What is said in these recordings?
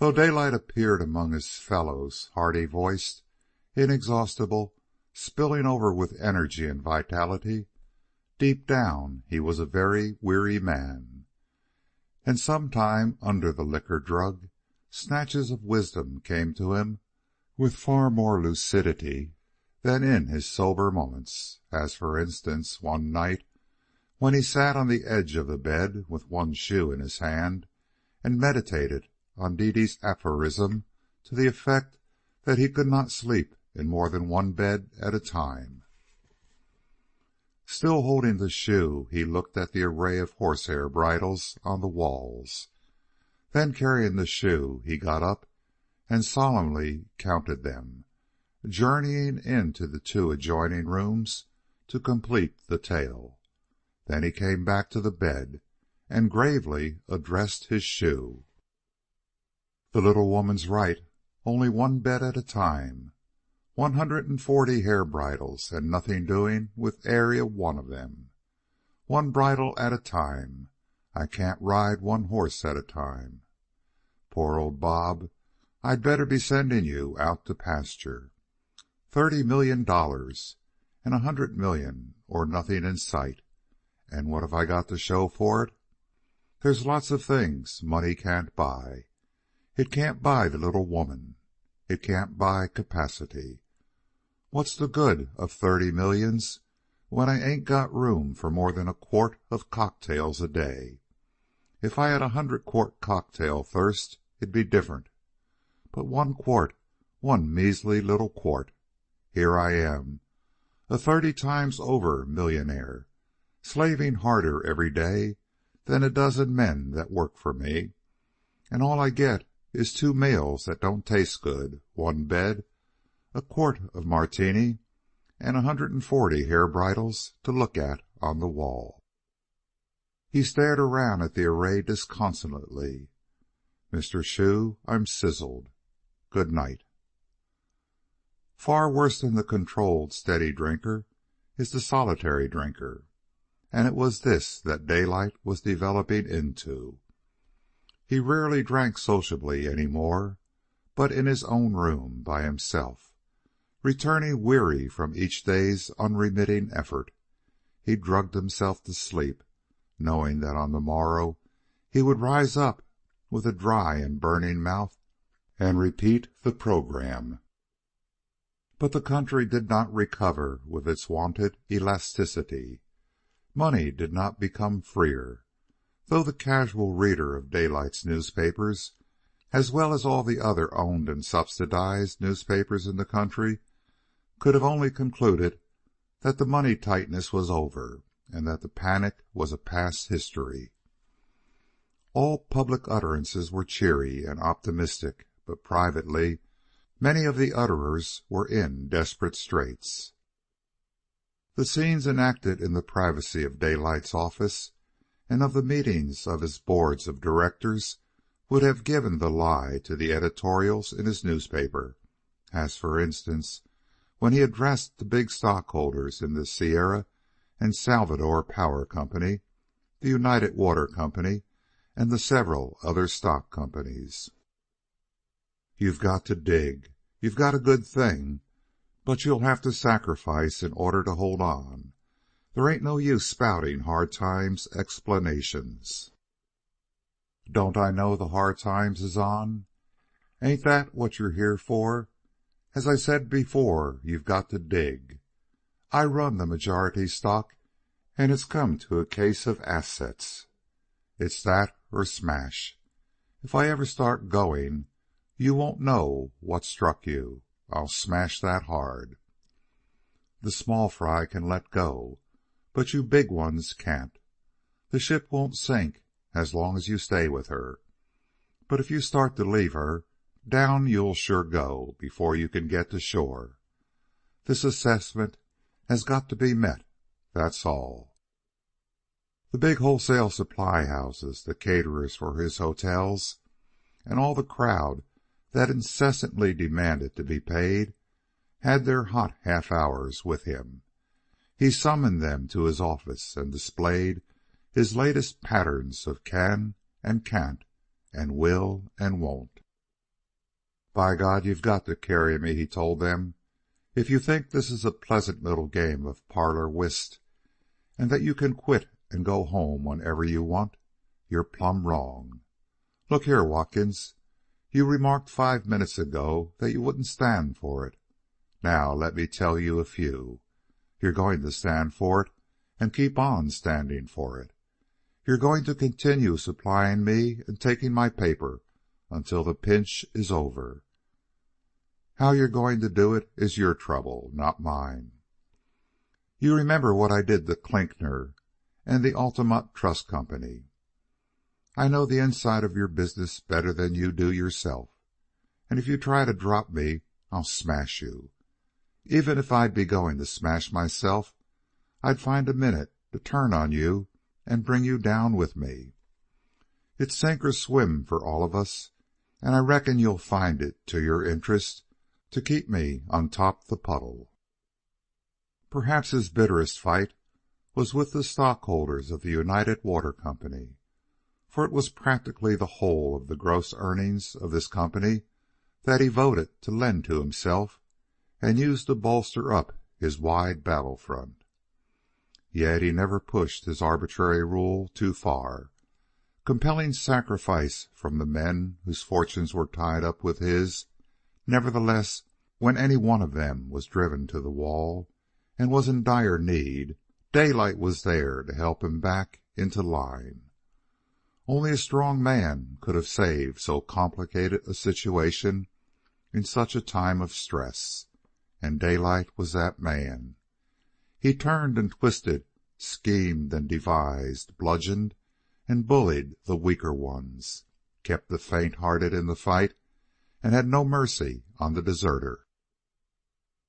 Though Daylight appeared among his fellows hearty-voiced, inexhaustible, spilling over with energy and vitality, deep down he was a very weary man. And sometime under the liquor drug, snatches of wisdom came to him with far more lucidity than in his sober moments, as, for instance, one night when he sat on the edge of the bed with one shoe in his hand and meditated on Dede's aphorism to the effect that he could not sleep in more than one bed at a time. Still holding the shoe, he looked at the array of horsehair bridles on the walls. Then, carrying the shoe, he got up and solemnly counted them, journeying into the two adjoining rooms to complete the tale. Then he came back to the bed and gravely addressed his shoe. "The little woman's right. Only one bed at a time. 140 hair bridles, and nothing doing with ary a one of them. One bridle at a time. I can't ride one horse at a time. Poor old Bob, I'd better be sending you out to pasture. $30 million, and 100 million, or nothing in sight. And what have I got to show for it? There's lots of things money can't buy. It can't buy the little woman. It can't buy capacity. What's the good of 30 millions when I ain't got room for more than a quart of cocktails a day? If I had 100-quart cocktail thirst, it'd be different. But 1 quart, one measly little quart. Here I am, a 30 times over millionaire, slaving harder every day than a dozen men that work for me, and all I get is 2 meals that don't taste good, 1 bed, a quart of martini, and 140 hair bridles to look at on the wall." He stared around at the array disconsolately. "Mr. Shoe, I'm sizzled. Good night." Far worse than the controlled, steady drinker is the solitary drinker, and it was this that Daylight was developing into. He rarely drank sociably any more, but in his own room by himself. Returning weary from each day's unremitting effort, he drugged himself to sleep, knowing that on the morrow he would rise up with a dry and burning mouth and repeat the program. But the country did not recover with its wonted elasticity. Money did not become freer, though the casual reader of Daylight's newspapers, as well as all the other owned and subsidized newspapers in the country, could have only concluded that the money tightness was over and that the panic was a past history. All public utterances were cheery and optimistic, but privately many of the utterers were in desperate straits. The scenes enacted in the privacy of Daylight's office and of the meetings of his boards of directors would have given the lie to the editorials in his newspaper, as, for instance, when he addressed the big stockholders in the Sierra and Salvador Power Company, the United Water Company, and the several other stock companies. "You've got to dig. You've got a good thing, but you'll have to sacrifice in order to hold on. There ain't no use spouting hard times explanations." "Don't I know the hard times is on? Ain't that what you're here for? As I said before, you've got to dig. I run the majority stock, and it's come to a case of assets. It's that or smash. If I ever start going, you won't know what struck you. I'll smash that hard. The small fry can let go, but you big ones can't. The ship won't sink as long as you stay with her. But if you start to leave her, down you'll sure go before you can get to shore. This assessment has got to be met, that's all." The big wholesale supply houses, the caterers for his hotels, and all the crowd that incessantly demanded to be paid, had their hot half-hours with him. He summoned them to his office and displayed his latest patterns of can and can't and will and won't. By God, you've got to carry me, he told them. If you think this is a pleasant little game of parlor whist, and that you can quit and go home whenever you want, you're plumb wrong. Look here, Watkins, you remarked 5 minutes ago that you wouldn't stand for it. Now, let me tell you a few. You're going to stand for it and keep on standing for it. You're going to continue supplying me and taking my paper until the pinch is over. How you're going to do it is your trouble, not mine. You remember what I did to Klinkner and the Altamont Trust Company. I know the inside of your business better than you do yourself, and if you try to drop me, I'll smash you. Even if I'd be going to smash myself, I'd find a minute to turn on you and bring you down with me. It's sink or swim for all of us, and I reckon you'll find it to your interest to keep me on top the puddle. Perhaps his bitterest fight was with the stockholders of the United Water Company, for it was practically the whole of the gross earnings of this company that he voted to lend to himself and use to bolster up his wide battle front. Yet he never pushed his arbitrary rule too far, compelling sacrifice from the men whose fortunes were tied up with his. Nevertheless, when any one of them was driven to the wall and was in dire need, Daylight was there to help him back into line. Only a strong man could have saved so complicated a situation in such a time of stress, and Daylight was that man. He turned and twisted, schemed and devised, bludgeoned and bullied the weaker ones, kept the faint-hearted in the fight, and had no mercy on the deserter.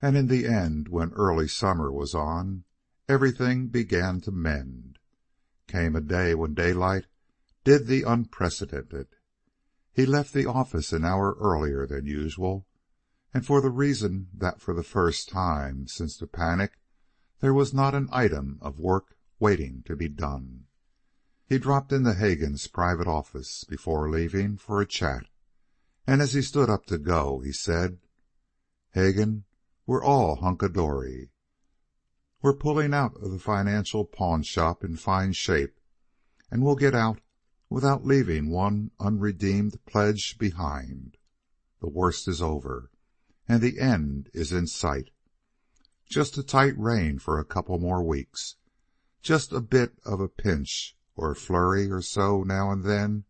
And in the end, when early summer was on, everything began to mend. Came a day when Daylight did the unprecedented. He left the office an hour earlier than usual, and for the reason that for the first time since the panic there was not an item of work waiting to be done. He dropped into Hagen's private office before leaving for a chat, and as he stood up to go, he said, "Hagen, we're all hunkadory. We're pulling out of the financial pawn shop in fine shape, and we'll get out without leaving one unredeemed pledge behind. The worst is over, and the end is in sight. Just a tight rein for a couple more weeks. Just a bit of a pinch or a flurry or so now and then,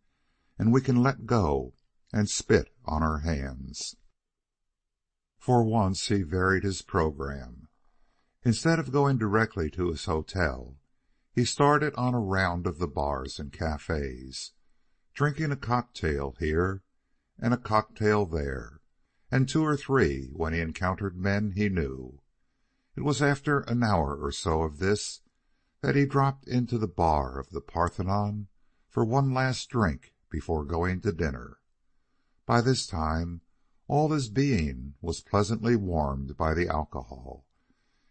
and we can let go and spit on our hands." For once he varied his program. Instead of going directly to his hotel, he started on a round of the bars and cafes, drinking a cocktail here and a cocktail there, and two or three when he encountered men he knew. It was after an hour or so of this that he dropped into the bar of the Parthenon for one last drink before going to dinner. By this time all his being was pleasantly warmed by the alcohol,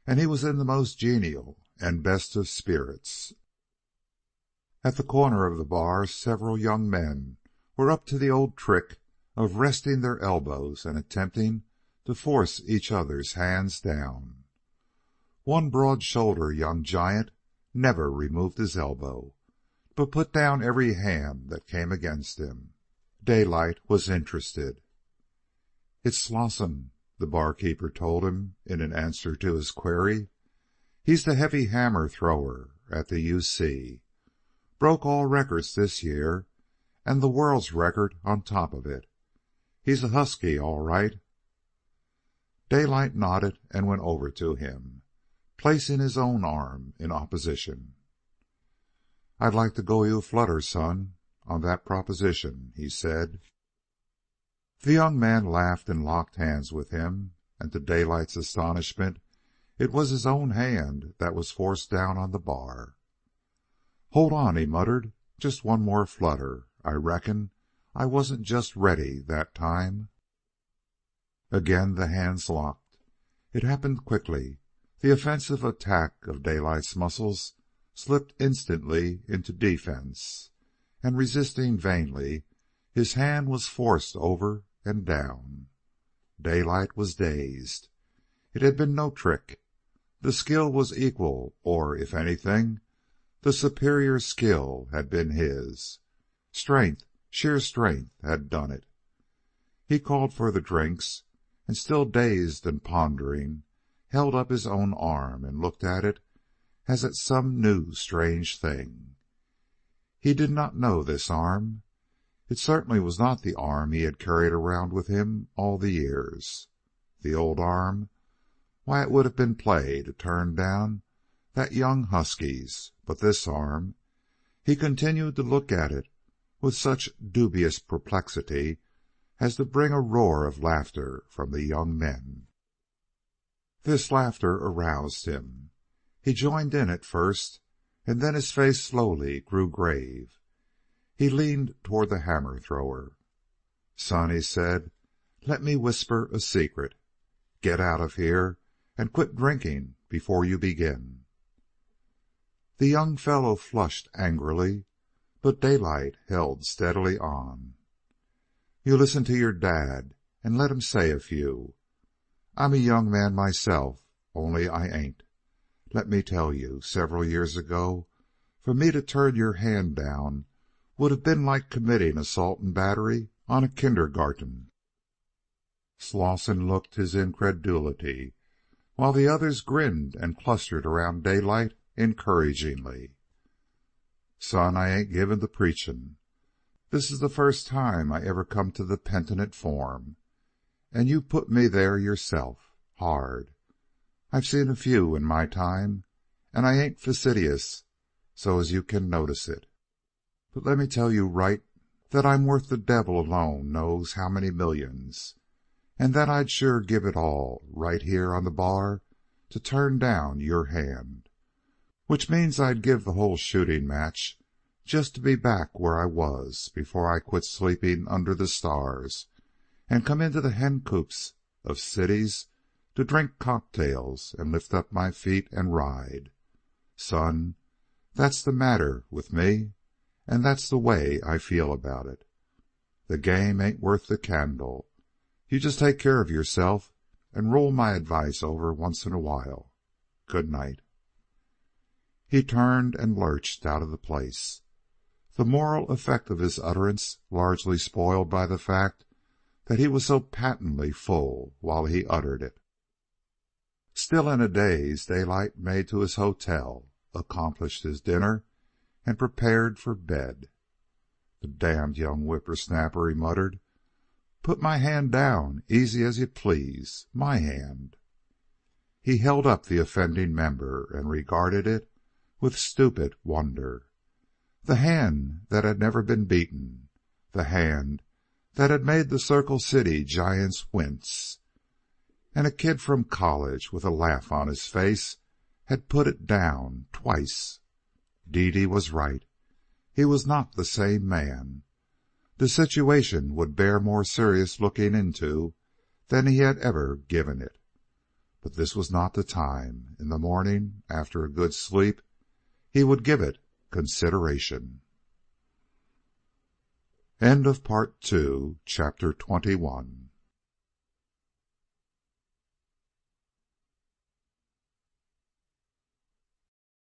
and he was in the most genial and best of spirits. At the corner of the bar several young men were up to the old trick of resting their elbows and attempting to force each other's hands down. One broad-shouldered young giant never removed his elbow, but put down every hand that came against him. Daylight was interested. "It's Slosson," the barkeeper told him in an answer to his query. "He's the heavy hammer thrower at the U.C. Broke all records this year, and the world's record on top of it. He's a husky, all right." Daylight nodded and went over to him, placing his own arm in opposition. "I'd like to go you a flutter, son, on that proposition," he said. The young man laughed and locked hands with him, and to Daylight's astonishment it was his own hand that was forced down on the bar. "Hold on," he muttered. "Just one more flutter. I reckon I wasn't just ready that time." Again the hands locked. It happened quickly. The offensive attack of Daylight's muscles slipped instantly into defense, and resisting vainly, his hand was forced over and down. Daylight was dazed. It had been no trick. The skill was equal, or, if anything, the superior skill had been his. Strength, sheer strength, had done it. He called for the drinks, and still dazed and pondering, held up his own arm and looked at it as at some new strange thing. He did not know this arm. It certainly was not the arm he had carried around with him all the years. The old arm, why, it would have been play to turn down that young husky's, but this arm, he continued to look at it with such dubious perplexity as to bring a roar of laughter from the young men. This laughter aroused him. He joined in at first, and then his face slowly grew grave. He leaned toward the hammer thrower. "Son," he said, "let me whisper a secret. Get out of here and quit drinking before you begin." The young fellow flushed angrily, but Daylight held steadily on. "You listen to your dad and let him say a few. I'm a young man myself, only I ain't. Let me tell you, several years ago, for me to turn your hand down would have been like committing assault and battery on a kindergarten." Slosson looked his incredulity, while the others grinned and clustered around Daylight encouragingly. "Son, I ain't given to preaching. This is the first time I ever come to the penitent form, and you put me there yourself, hard. I've seen a few in my time, and I ain't fastidious so as you can notice it. But let me tell you right that I'm worth the devil alone knows how many millions, and that I'd sure give it all right here on the bar to turn down your hand. Which means I'd give the whole shooting match just to be back where I was before I quit sleeping under the stars and come into the hen coops of cities to drink cocktails and lift up my feet and ride. Son, that's the matter with me, and that's the way I feel about it. The game ain't worth the candle. You just take care of yourself and roll my advice over once in a while. Good night." He turned and lurched out of the place, the moral effect of his utterance largely spoiled by the fact that he was so patently full while he uttered it. Still in a daze, Daylight made to his hotel, accomplished his dinner, and prepared for bed. "The damned young whippersnapper," he muttered. "Put my hand down, easy as you please. My hand." He held up the offending member and regarded it with stupid wonder. The hand that had never been beaten, the hand that had made the Circle City giants wince. And a kid from college, with a laugh on his face, had put it down twice. Dede was right. He was not the same man. The situation would bear more serious looking into than he had ever given it. But this was not the time. In the morning, after a good sleep, he would give it consideration. End of Part 2, Chapter 21.